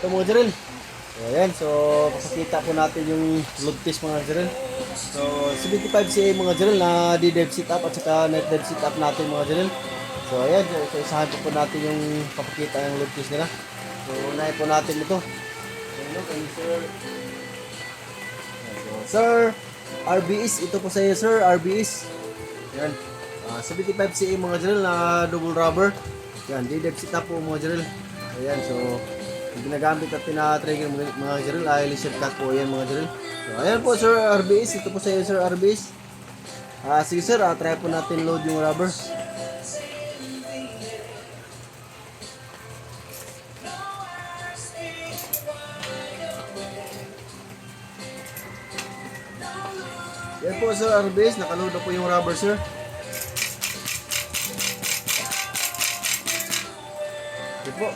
ito mga Jiril. So ayan, so papakita po natin yung load test mga Jiril. So 75 CA mga Jiril na D-dev setup at saka net dev setup natin mga Jiril. So ayan, so isahan po natin yung papakita yung load test nila. So unahin po natin ito. So ano, sir. So, sir, RBS, ito po sa iyo sir, RBS. Ayan, 75 CA mga Jiril na double rubber. Yan, D-dev setup po mga Jiril. Ayan, so yung ginagamit at tina-trigger mga Jiril ay leisure cut po yan mga Jiril. So ayan po sir RBS, ito po sa iyo sir RBS. Sige sir, try po natin load yung rubber. Yan po sir RBS, nakaload na po yung rubber sir. Yan po.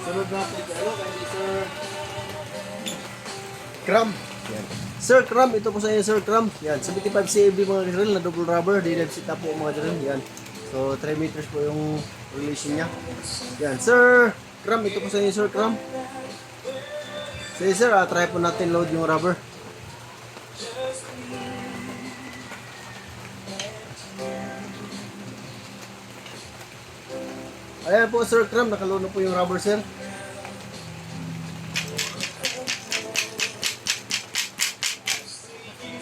Sunod natin kay Sir Cram. Yan. Sir Cram, ito po sa inyo Sir Cram. Yan, 75 CAB mga Jiril na double rubber, D-dev setup po mga Jiril. Yan. So 3 meters po yung relation niya. Yan, Sir Cram, ito po sa inyo Sir Cram. Sige sir, try po natin load yung rubber. Ayan po Sir Cram, nakaload na po yung rubber sir.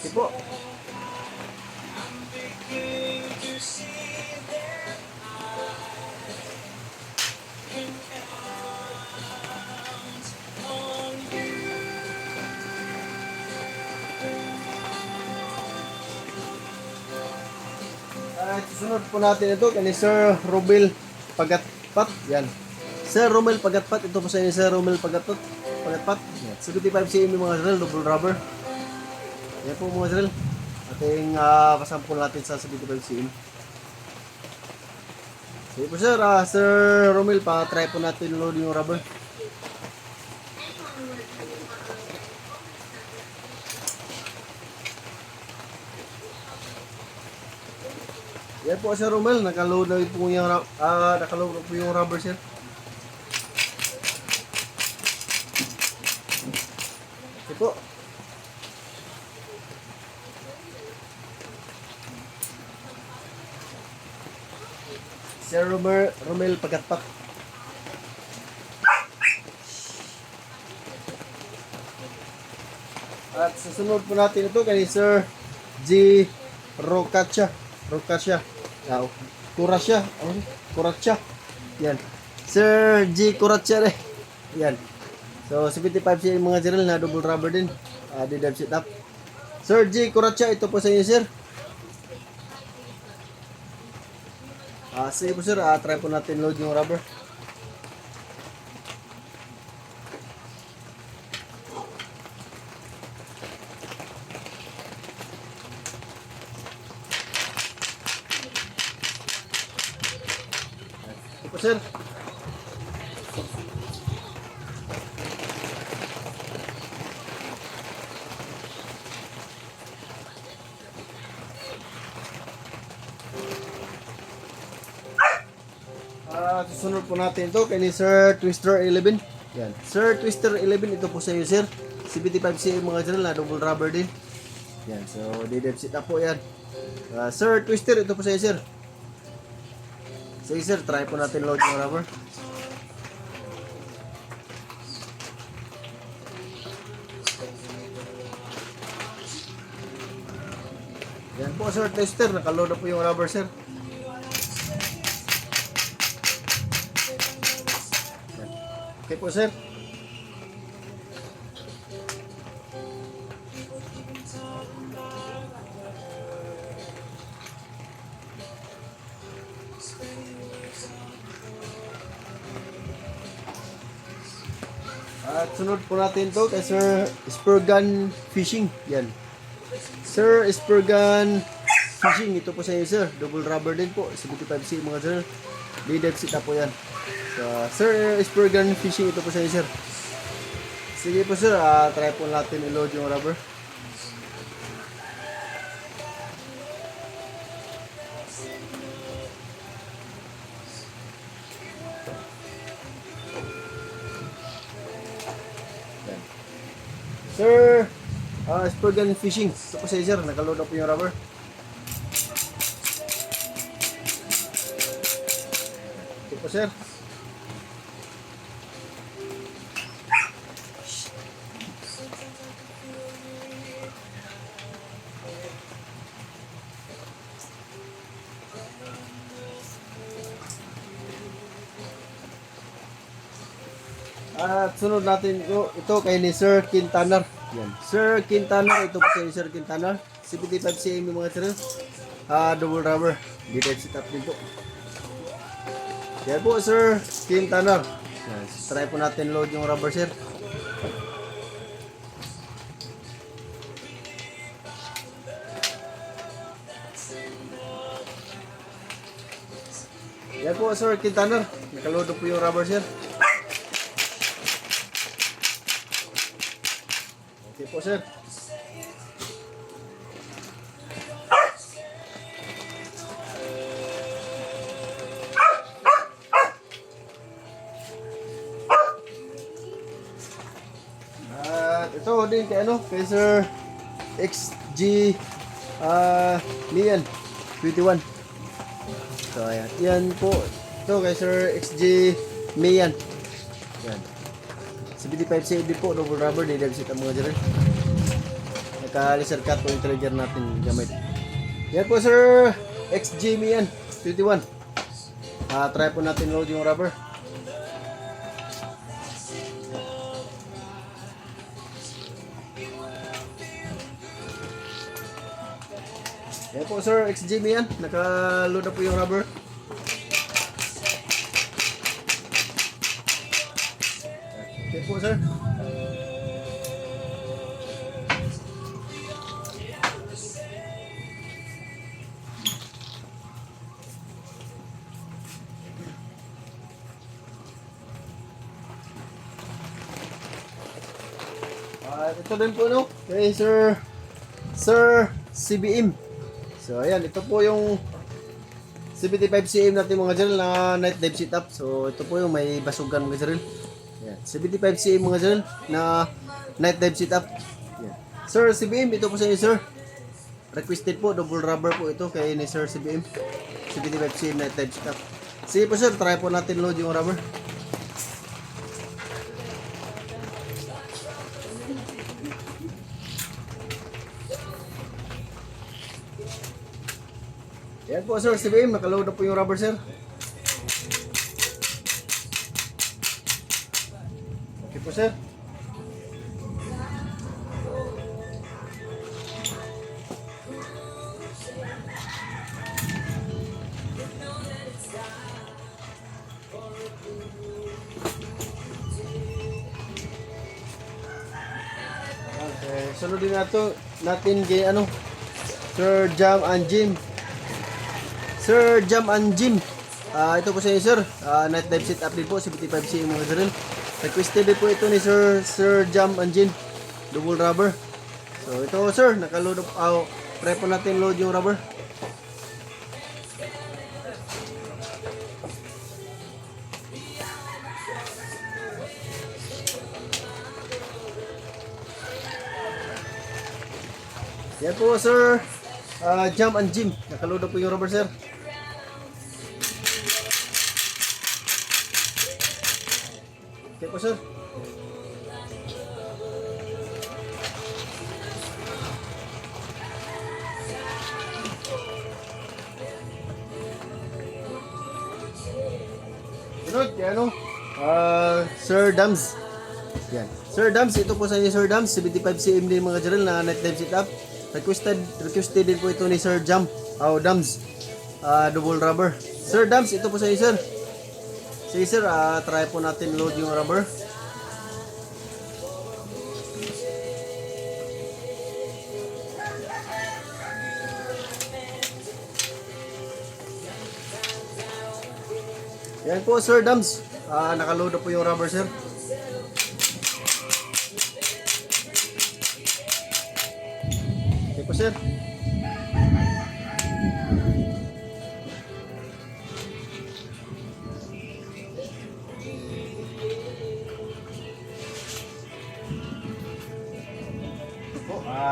Sige po. Susunod po natin ito kay Sir Romel Pagatpat. Yan. Sir Romel Pagatpat, ito po sa inyo Sir Romel Pagatpat. Yan. 75 cm mga Jiril, double rubber. Yan po mga Jiril. Ating pasampol natin sa 75 cm. Sige po sir, Sir Romel, pa-try po natin load yung rubber. Yan po Sir Romel, nakaload na po yung rubber sir. Ito po. Sir Romel Pagatpak. At susunod po natin ito kay Sir G. Rocaccia. Kuraccia. Yan. Sir G. Kuraccia rin. Yan. So 75 siya yung mga Jiril na double rubber din. D-dev setup. Sir G. Kuraccia, ito po sa inyo sir. Sige po sir, try po natin load yung rubber. Ito po sir. Susunod po natin ito kay Sir Twister 11. Yan. Sir Twister 11, ito po sa iyo sir. 75 cm mga Jiril na double rubber din. Yan. So, D-dev setup po yan. Sir Twister, ito po sa iyo sir. Sige sir, try po natin load yung rubber. Yan po Sir Twister, nakaload na po yung rubber sir. Okay po sir. At sunod po natin to kay Sir Spurgan Fishing. Yan. Sir Spurgan Fishing, ito po sa inyo sir. Double rubber din po. 75C mga sir. D-dev setup po yan. So, Sir Spurgan Fishing, ito po sa inyo sir. Sige po sir, try po natin i-load yung rubber. Yan. Sir, Spurgeon Fishing. Ito po sir, nakaload na po yung rubber. Ito po sir. At sunod natin ito kay ni Sir Quintana. Yan. Sir Quintana, ito po si Sir Quintana. 75 cm yung mga sir. Double rubber. Detail setup din po. Yan po Sir Quintana. Yan. Try po natin load yung rubber sir. Yan po Sir Quintana. Nakaload po yung rubber sir. Okay po sir. At ito din kay kay Sir XG Lian 21. So ayan, yan po. Ito kay Sir XG Mian. Yan. 75 cm po, double rubber, didel sit ang mga dyan. Naka-laser cut po yung trigger natin gamit. Yan po Sir XG Mian 21. Try po natin load yung rubber. Yan po Sir XG Mian, naka-load na po yung rubber. Okay po sir. Ito din po kay Sir CBM. So ayan, ito po yung 75 cm natin mga dyan na night dive setup. So ito po yung may basugan mga dyan. Yan. 75 cm mga dyan na night dive setup. Yan. Sir CBM, ito po sa inyo sir. Requested po, double rubber po ito kay ni Sir CBM. 75 cm night dive setup. Sige po sir, try po natin load yung rubber. Yan po sir, CBM, nakaload na po yung rubber sir. Okay po sir. Okay, sunod din natin kay Sir Jam and Jim. Sir Jam and Jim. Ito po sa inyo sir. Night dive setup din po, 75 cm mga drill. Requested din po ito ni Sir Jam and Jim. Double rubber. So ito sir, naka-load up. Try po natin load yung rubber. Yan po sir. Jam and Jim. Naka-load up po yung rubber sir. Okay po sir. Sunod, Sir Dams. Yan. Sir Dams, ito po sa inyo Sir Dams. 75 cm din mga drill na night dive setup. Requested din po ito ni Sir Jam. Dams. Double rubber. Sir Dams, ito po sa inyo sir. Sige sir, try po natin load yung rubber. Yan po Sir Dams. Nakaload na po yung rubber sir. sir.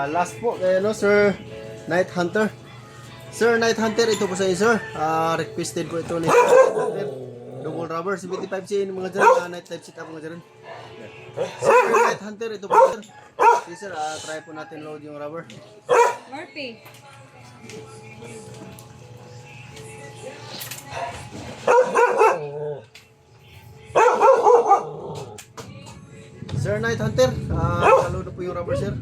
Last po, no, Sir Night Hunter. Sir Night Hunter, ito po sa inyo, sir. Requested po ito ni Sir Night Hunter. Double rubber, 75C mga dyan. Night type setup mga dyan. Sir Night Hunter, ito po, sir. Okay, sir, try po natin load yung rubber. Murphy. Sir Night Hunter, load po yung rubber, sir.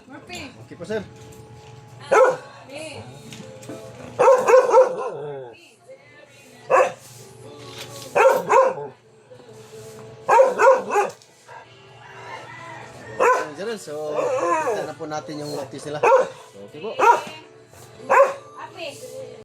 Murphy. Okay po, sir. Hey. Ayan, so, kita na po natin yung notice nila. So, okay po. Ape.